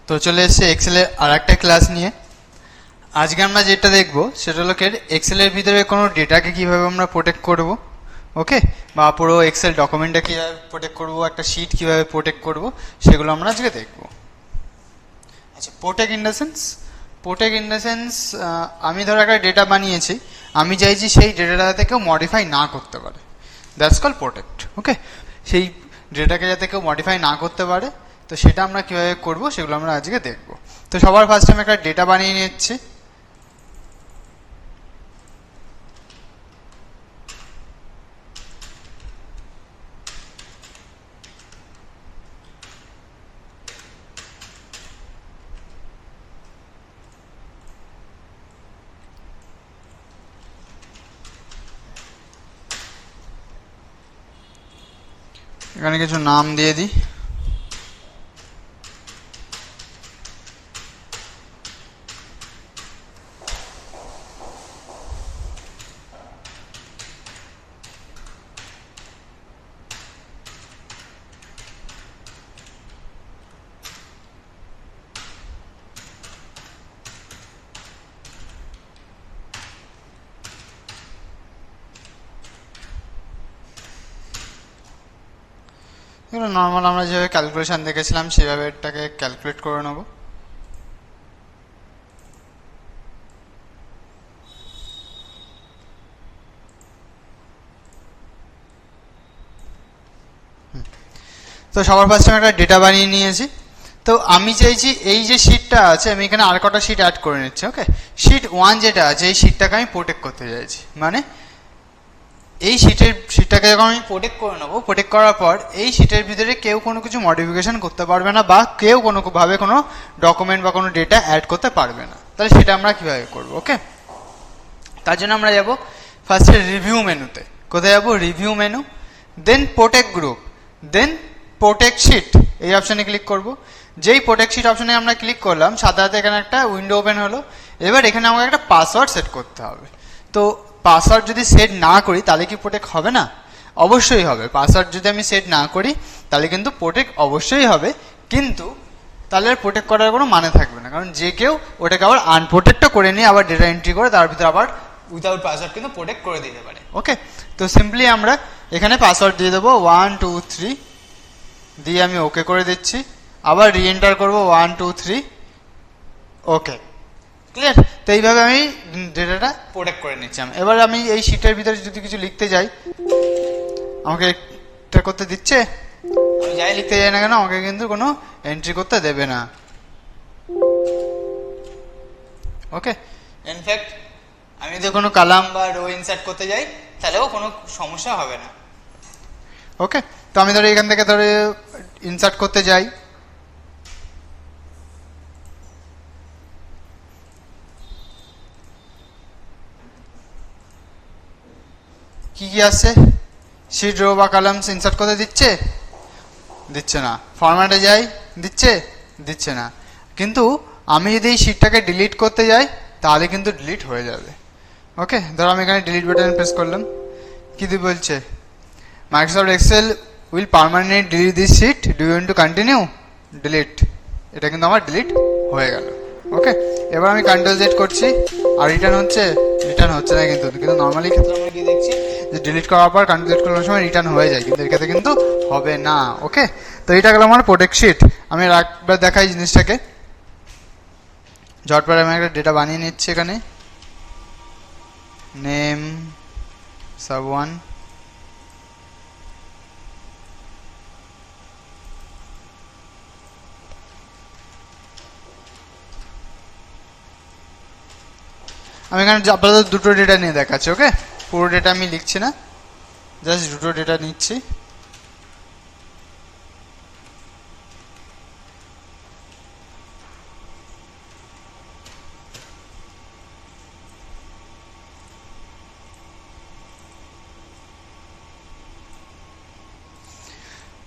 তো চলে এসেছে এক্সেলের আর একটা ক্লাস নিয়ে। আজকে আমরা যেটা দেখব সেটা হলো এক্সেলের ভিতরে কোনো ডেটাকে কিভাবে আমরা প্রোটেক্ট করব, ওকে, বা পুরো এক্সেল ডকুমেন্টটা কীভাবে প্রোটেক্ট করব, একটা শিট কীভাবে প্রোটেক্ট করব, সেগুলো আমরা আজকে দেখব। আচ্ছা, প্রোটেক্ট ইন দ্য সেন্স আমি ধরো একটা ডেটা বানিয়েছি, আমি চাইছি সেই ডেটাটাতে কেউ মডিফাই না করতে পারে, দ্যাটস কল প্রোটেক্ট। ওকে, সেই ডেটাকে যাতে কেউ মডিফাই না করতে পারে, তো সেটা আমরা কীভাবে করব সেগুলো আমরা আজকে দেখব। তো সবার ফার্স্ট আমি একটা ডেটা বানিয়ে নিচ্ছি। এখানে কিছু নাম দিয়ে দিই। এগুলো নর্মাল আমরা যেভাবে ক্যালকুলেশন দেখেছিলাম সেভাবে এটাকে ক্যালকুলেট করে নেব। তো সবার ফার্স্টে আমি একটা ডেটা বানিয়ে নিয়েছি। তো আমি চাইছি এই যে শিটটা আছে, আমি এখানে আর কটা শিট অ্যাড করে নিচ্ছি। ওকে, শিট 1 যেটা আছে এই শিটটাকে আমি প্রোটেক্ট করতে চাইছি, মানে এই শিটটাকে যখন আমি প্রোটেক্ট করে নেবো, প্রোটেক্ট করার পর এই শিটের ভিতরে কেউ কোনো কিছু মডিফিকেশন করতে পারবে না, বা কেউ কোনোভাবে কোনো ডকুমেন্ট বা কোনো ডেটা অ্যাড করতে পারবে না। তাহলে সেটা আমরা কীভাবে করবো? ওকে, তার জন্য আমরা যাব ফার্স্টে রিভিউ মেনুতে। কোথায় যাবো? রিভিউ মেনু, দেন প্রোটেক্ট গ্রুপ, দেন প্রোটেক্ট শিট, এই অপশানে ক্লিক করব। যেই প্রোটেক্ট শিট অপশানে আমরা ক্লিক করলাম, সাথে সাথে এখানে একটা উইন্ডো ওপেন হলো। এবার এখানে আমাকে একটা পাসওয়ার্ড সেট করতে হবে। তো পাসওয়ার্ড যদি সেট না করি তাহলে কি প্রোটেক্ট হবে না? অবশ্যই হবে। পাসওয়ার্ড যদি আমি সেট না করি তাহলে কিন্তু প্রোটেক্ট অবশ্যই হবে, কিন্তু তাহলে প্রোটেক্ট করার কোনো মানে থাকবে না, কারণ যে কেউ ওটাকে আবার আনপ্রোটেক্টও করে নিয়ে আবার ডেটা এন্ট্রি করে তার ভিতরে আবার উইদাউট পাসওয়ার্ড কিন্তু প্রোটেক্ট করে দিতে পারে। ওকে, তো সিম্পলি আমরা এখানে পাসওয়ার্ড দিয়ে দেবো 1 2 3 দিয়ে আমি ওকে করে দিচ্ছি। আবার রিএন্টার করবো 1 2 3। ওকে, ক্লিয়ার? তো এইভাবে আমি ডেটাটা প্রোটেক্ট করে নিচ্ছি। এবার আমি এই শিটের ভিতরে যদি কিছু লিখতে যাই, আমাকে এটা করতে দিচ্ছে? আমি যাই লিখতে যাই না কেন আমাকে কিন্তু কোনো এন্ট্রি করতে দেবে না। ওকে, ইনফ্যাক্ট আমি যদি কোনো কলাম বা রো ইনসার্ট করতে যাই তাহলেও কোনো সমস্যা হবে না। ওকে, তো আমি ধরো এখান থেকে ধরে ইনসার্ট করতে যাই, কি কি আসছে? শিট, রো বা কলামস ইনসার্ট করতে দিচ্ছে না। ফরম্যাটে যাই, দিচ্ছে না। কিন্তু আমি যদি এই শিটটাকে ডিলিট করতে যাই তাহলে কিন্তু ডিলিট হয়ে যাবে। ওকে, ধরো আমি এখানে ডিলিট বাটন প্রেস করলাম, কি দিয়ে বলছে? Microsoft Excel will permanently delete this sheet, do you want to continue? Delete. এটা কিন্তু আমার ডিলিট হয়ে গেল। ওকে, এবার আমি কন্ট্রোল জেড করছি, আর রিটার্ন হচ্ছে না কিন্তু নর্মালি ক্ষেত্রে আমরা কি দেখছি যে ডিলিট করার পর কন্ট্রোল জেড করার সময় রিটার্ন হয়ে যায়, কিন্তু এর ক্ষেত্রে কিন্তু হবে না। ওকে, তো এটা গেল আমার প্রোটেক্ট শিট। আমি একবার দেখাই জিনিসটাকে। ঝটপট আমি একটা ডেটা বানিয়ে নিচ্ছি। এখানে নেম sub1, আমি এখানে আপাতত দুটো ডেটা নিয়ে দেখাচ্ছি। ওকে, পুরো ডেটা আমি লিখছি না, জাস্ট দুটো ডেটা নিচ্ছি।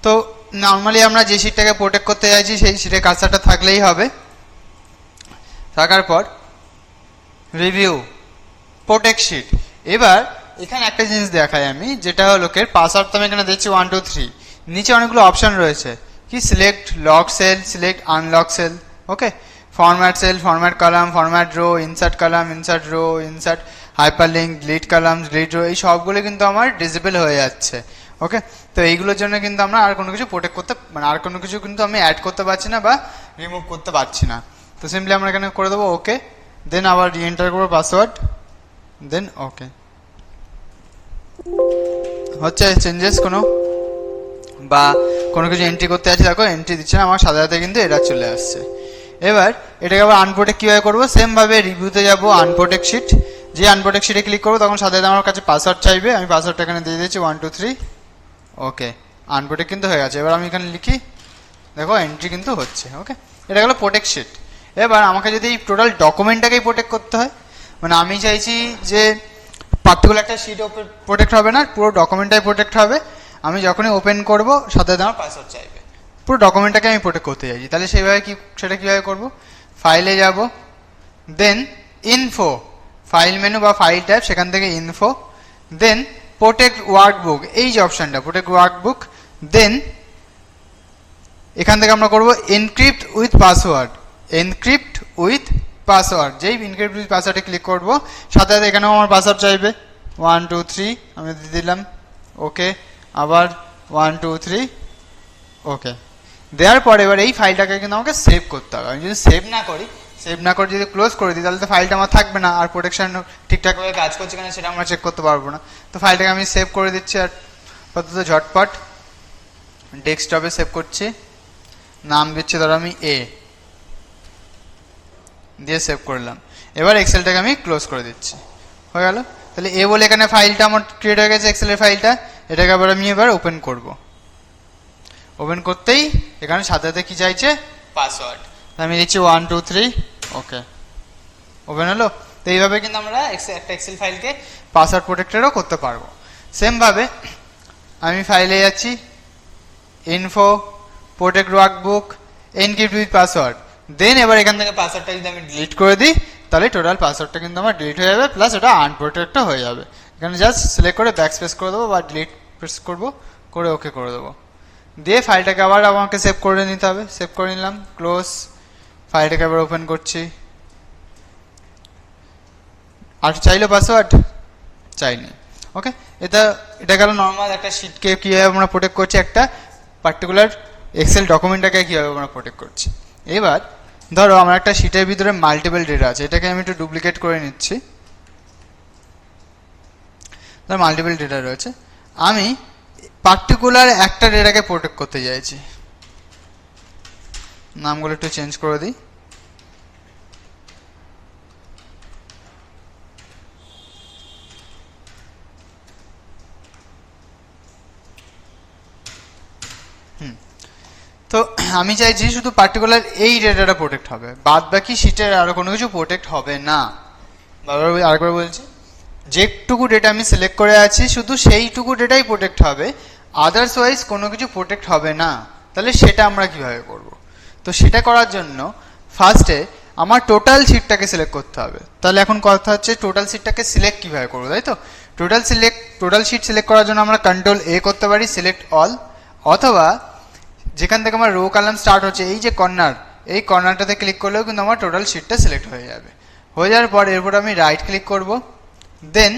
তো নর্মালি আমরা যে শিটটাকে প্রোটেক্ট করতে চাইছি সেই শিটে কার্সারটা থাকলেই হবে। থাকার পর রিভিউ, প্রোটেক্ট শিট। এবার এখানে একটা জিনিস দেখাই আমি, যেটা হলো পাসওয়ার্ড তো আমি এখানে দিচ্ছি 1 2 3, নিচে অনেকগুলো অপশন রয়েছে, কি select lock cell, select unlock cell, okay, format cell, format column, format row, insert column, insert row, insert hyperlink, delete column, delete row, এই সবগুলো কিন্তু আমার ডিসেবল হয়ে যাচ্ছে। ওকে, তো এইগুলোর জন্য কিন্তু আমরা আর কোনো কিছু প্রোটেক্ট করতে, মানে আর কোনো কিছু কিন্তু আমি অ্যাড করতে পারছি না বা রিমুভ করতে পারছি না। তো সিম্পলি আমরা এখানে করে দেবো ওকে, দেন আবার রিএন্টার করবো পাসওয়ার্ড, দেন ওকে। হচ্ছে চেঞ্জেস কোনো বা কোনো কিছু এন্ট্রি করতে আছে, দেখো এন্ট্রি দিচ্ছে না, আমার সাথে সাথে কিন্তু এটা চলে আসছে। এবার এটাকে আবার আনপ্রোটেক্ট কীভাবে করবো, সেমভাবে রিভিউতে যাবো, আনপ্রোটেক্ট শিট, যে আনপ্রোটেক্ট শিটে ক্লিক করবো তখন সাথে সাথে আমার কাছে পাসওয়ার্ড চাইবে, আমি পাসওয়ার্ডটা এখানে দিয়ে দিয়েছি 1 2 3, ওকে, আনপ্রোটেক্ট কিন্তু হয়ে গেছে। এবার আমি এখানে লিখি, দেখো এন্ট্রি কিন্তু হচ্ছে। ওকে, এটা গেলো প্রোটেক্ট শিট। এবার আমাকে যদি এই টোটাল ডকুমেন্টটাকেই প্রোটেক্ট করতে হয়, মানে আমি চাইছি যে পার্টিকুলার একটা শিট প্রোটেক্ট হবে না, পুরো ডকুমেন্টটাই প্রোটেক্ট হবে, আমি যখনই ওপেন করব সাথে সাথে আমার পাসওয়ার্ড চাইবে, পুরো ডকুমেন্টটাকে আমি প্রোটেক্ট করতে চাইছি, তাহলে সেইভাবে সেটা কীভাবে করবো, ফাইলে যাব, দেন ইনফো, ফাইল মেনু বা ফাইল ট্যাব, সেখান থেকে ইনফো, দেন প্রোটেক্ট ওয়ার্কবুক, এই যে অপশানটা প্রোটেক্ট ওয়ার্কবুক, দেন এখান থেকে আমরা করবো encrypt with password, encrypt with password, যেই এনক্রিপ্ট উইথ পাসওয়ার্ডে ক্লিক করবো সাথে সাথে এখানেও আমার পাসওয়ার্ড চাইবে 1 2 3, আমি দিয়ে দিলাম ওকে, আবার 1 2 3, ওকে, দেওয়ার পর এবার এই ফাইলটাকে কিন্তু আমাকে সেভ করতে হবে। আমি যদি সেভ না করে যদি ক্লোজ করে দিই তাহলে তো ফাইলটা আমার থাকবে না, আর প্রোটেকশন ঠিকঠাকভাবে কাজ করছে কিনা সেটা আমরা চেক করতে পারবো না। তো ফাইলটাকে আমি সেভ করে দিচ্ছি, আর আপাতত ঝটপট ডেস্কটপে সেভ করছি, নাম দিচ্ছি ধরো আমি এ, দিয়ে সেভ করলাম। এবার এক্সেলটাকে আমি ক্লোজ করে দিচ্ছি, হয়ে গেল। তাহলে এ বলে এখানে ফাইলটা আমার ক্রিয়েট হয়ে গেছে, এক্সেলের ফাইলটা, এটাকে আবার আমি এবার ওপেন করব। ওপেন করতেই এখানে সাথে সাথে কি চাইছে, পাসওয়ার্ড, আমি দিচ্ছি 1 2 3, ওকে, ওপেন হলো। তো এইভাবে কিন্তু আমরা একটা এক্সেল ফাইলকে পাসওয়ার্ড প্রোটেক্টেডও করতে পারবো। সেমভাবে আমি ফাইলে যাচ্ছি, info, protect workbook, encrypt with password, then এবার এখান থেকে পাসওয়ার্ডটা যদি আমি ডিলিট করে দিই তাহলে টোটাল পাসওয়ার্ডটা কিন্তু আমার ডিলিট হয়ে যাবে, প্লাস ওটা আনপ্রোটেক্টও হয়ে যাবে। এখানে জাস্ট সিলেক্ট করে ব্যাক স্পেস করে দেবো বা ডিলিট প্রেস করবো, করে ওকে করে দেবো, দিয়ে ফাইলটাকে আবার আমাকে সেভ করে নিতে হবে, সেভ করে নিলাম, ক্লোজ, ফাইলটাকে আবার ওপেন করছি। আর চাইলো পাসওয়ার্ড, চাইনি, ওকে। এটা গেল নর্মাল একটা শিটকে কীভাবে আমরা প্রোটেক্ট করছি, একটা পার্টিকুলার এক্সেল ডকুমেন্টটাকে কীভাবে আমরা প্রোটেক্ট করছি। এবার ধরো আমার একটা শিটের ভিতরে মাল্টিপল ডেটা আছে, এটাকে আমি একটু ডুপ্লিকেট করে নিচ্ছি, ধর মাল্টিপল ডেটা রয়েছে, আমি পার্টিকুলার একটা ডেটাকে প্রোটেক্ট করতে চাইছি, নামগুলো একটু চেঞ্জ করে দিই, তো আমি চাইছি শুধু পার্টিকুলার এই ডেটাটা প্রোটেক্ট হবে, বাদ বাকি শিটের আরো কোনো কিছু প্রোটেক্ট হবে না। আরেকবার বলছি, যেটুকু ডেটা আমি সিলেক্ট করে আছি শুধু সেইটুকু ডেটাই প্রোটেক্ট হবে, আদার্সওয়াইজ কোনো কিছু প্রোটেক্ট হবে না। তাহলে সেটা আমরা কিভাবে করব, তো সেটা করার জন্য ফার্স্টে আমার টোটাল শিটটাকে সিলেক্ট করতে হবে। তাহলে এখন কথা হচ্ছে টোটাল শিটটাকে সিলেক্ট কিভাবে করবো, তাই তো। টোটাল শিট সিলেক্ট করার জন্য আমরা কন্ট্রোল এ করতে পারি, সিলেক্ট অল, অথবা যেখান থেকে আমার রো কলাম স্টার্ট হচ্ছে এই যে কর্নার, এই কর্নারটাতে ক্লিক করলেও কিন্তু আমার টোটাল শিটটা সিলেক্ট হয়ে যাবে। হয়ে যাওয়ার পর এরপর আমি রাইট ক্লিক করব, দেন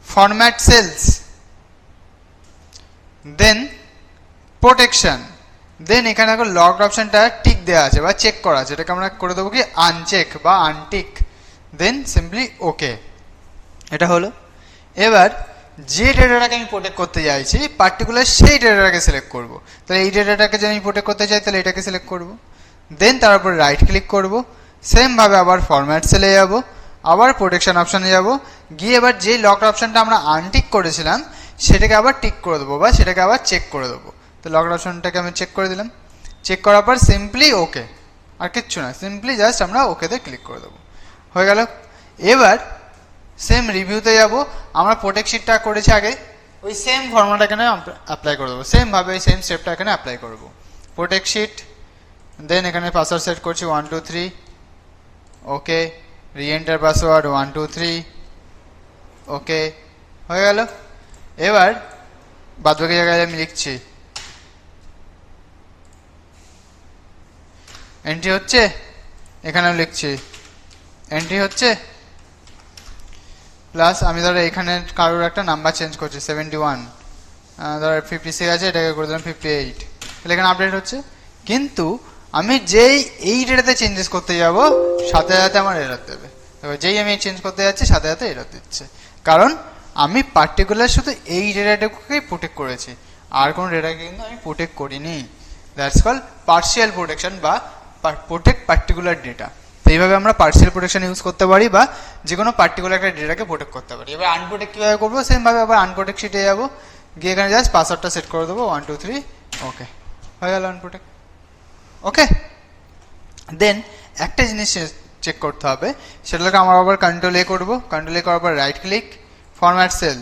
ফরম্যাট সেলস, দেন প্রোটেকশন, দেন এখানে এখন লকড অপশনটা টিক দেওয়া আছে বা চেক করা আছে, এটাকে আমরা করে দেবো কি আনচেক বা আনটিক, দেন সিম্পলি ওকে, এটা হলো। এবার যে ডেটাটাকে আমি প্রোটেক্ট করতে চাইছি পার্টিকুলার সেই ডেটাটাকে সিলেক্ট করব। তাহলে এই ডেটাটাকে যদি আমি প্রোটেক্ট করতে চাই তাহলে এটাকে সিলেক্ট করব, দেন তারপরে রাইট ক্লিক করব, সেমভাবে আবার ফরম্যাট সেলে যাব, আবার প্রোটেকশন অপশানে যাব, গিয়ে এবার যে লকড অপশানটা আমরা আনটিক করেছিলাম সেটাকে আবার টিক করে দেবো বা সেটাকে আবার চেক করে দেবো। তো লকড অপশানটাকে আমি চেক করে দিলাম, চেক করার পর সিম্পলি ওকে, আর কিচ্ছু না, সিম্পলি জাস্ট আমরা ওকেতে ক্লিক করে দেবো, হয়ে গেল। এবার সেম রিভিউতে যাব, আমরা প্রোটেক্ট শিটটা করেছি আগে, ওই সেম ফর্মুলাটা এখানে অ্যাপ্লাই করে দেবো, সেমভাবে ওই সেম স্টেপটা এখানে অ্যাপ্লাই করবো। প্রোটেক্ট শিট, দেন এখানে পাসওয়ার্ড সেট করছি 1 2 3, ওকে, রিএন্টার পাসওয়ার্ড 1 2 3, ওকে, হয়ে গেল। এবার বাদবাকি জায়গায় আমি লিখছি এন্ট্রি হচ্ছে, এখানেও লিখছি এন্ট্রি হচ্ছে, প্লাস আমি ধরো এখানে কারোর একটা নাম্বার চেঞ্জ করছি 71, ধরো 56 আছে, এটাকে করে দিলাম 58, তাহলে এখানে আপডেট হচ্ছে। কিন্তু আমি যেই এই ডেটাতে চেঞ্জেস করতে যাব সাথে সাথে আমার এরর দেবে। এবার যেই আমি চেঞ্জ করতে যাচ্ছি সাথে সাথে এরর দিচ্ছে, কারণ আমি পার্টিকুলার শুধু এই ডেটাটাকেই প্রোটেক্ট করেছি, আর কোনো ডেটাকে কিন্তু আমি প্রোটেক্ট করিনি। দ্যাটস কল পার্শিয়াল প্রোটেকশন বা প্রোটেক্ট পার্টিকুলার ডেটা। তো এইভাবে আমরা পার্শিয়াল প্রোটেকশন ইউজ করতে পারি বা যে কোনো পার্টিকুলার একটা ডেটাকে প্রোটেক্ট করতে পারি। এবার আনপ্রোটেক্ট কীভাবে করবো, সেমভাবে আবার আনপ্রোটেক্ট শিটে যাবো, গিয়ে এখানে জাস্ট পাসওয়ার্ডটা সেট করে দেবো 1 2 3, ওকে হয়ে গেল আনপ্রোটেক্ট। ওকে, দেন একটা জিনিস চেক করতে হবে, সেটাকে আমরা আবার কন্ট্রোল এ করবো, কন্ট্রোল এ করার পর রাইট ক্লিক, ফরম্যাট সেল,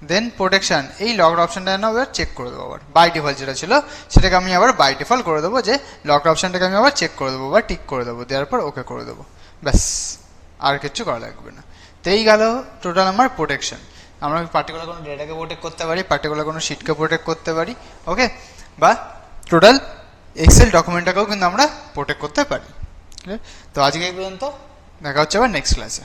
দেন প্রোটেকশন, এই লকড অপশনটা যেন আবার চেক করে দেবো। আবার বাই ডিফল্ট যেটা ছিল সেটাকে আমি আবার বাই ডিফল্ট করে দেবো, যে লকড অপশনটাকে আমি আবার চেক করে দেবো বা টিক করে দেবো, দেওয়ার পর ওকে করে দেবো, ব্যাস আর কিছু করা লাগবে না। তো এই গেল টোটাল আমার প্রোটেকশন। আমরা পার্টিকুলার কোনো ডেটাকে প্রোটেক্ট করতে পারি, পার্টিকুলার কোনো শিটকে প্রোটেক্ট করতে পারি, ওকে, বা টোটাল এক্সেল ডকুমেন্টটাকেও কিন্তু আমরা প্রোটেক্ট করতে পারি। তো আজকে এই পর্যন্ত, দেখা হচ্ছে আবার নেক্সট ক্লাসে।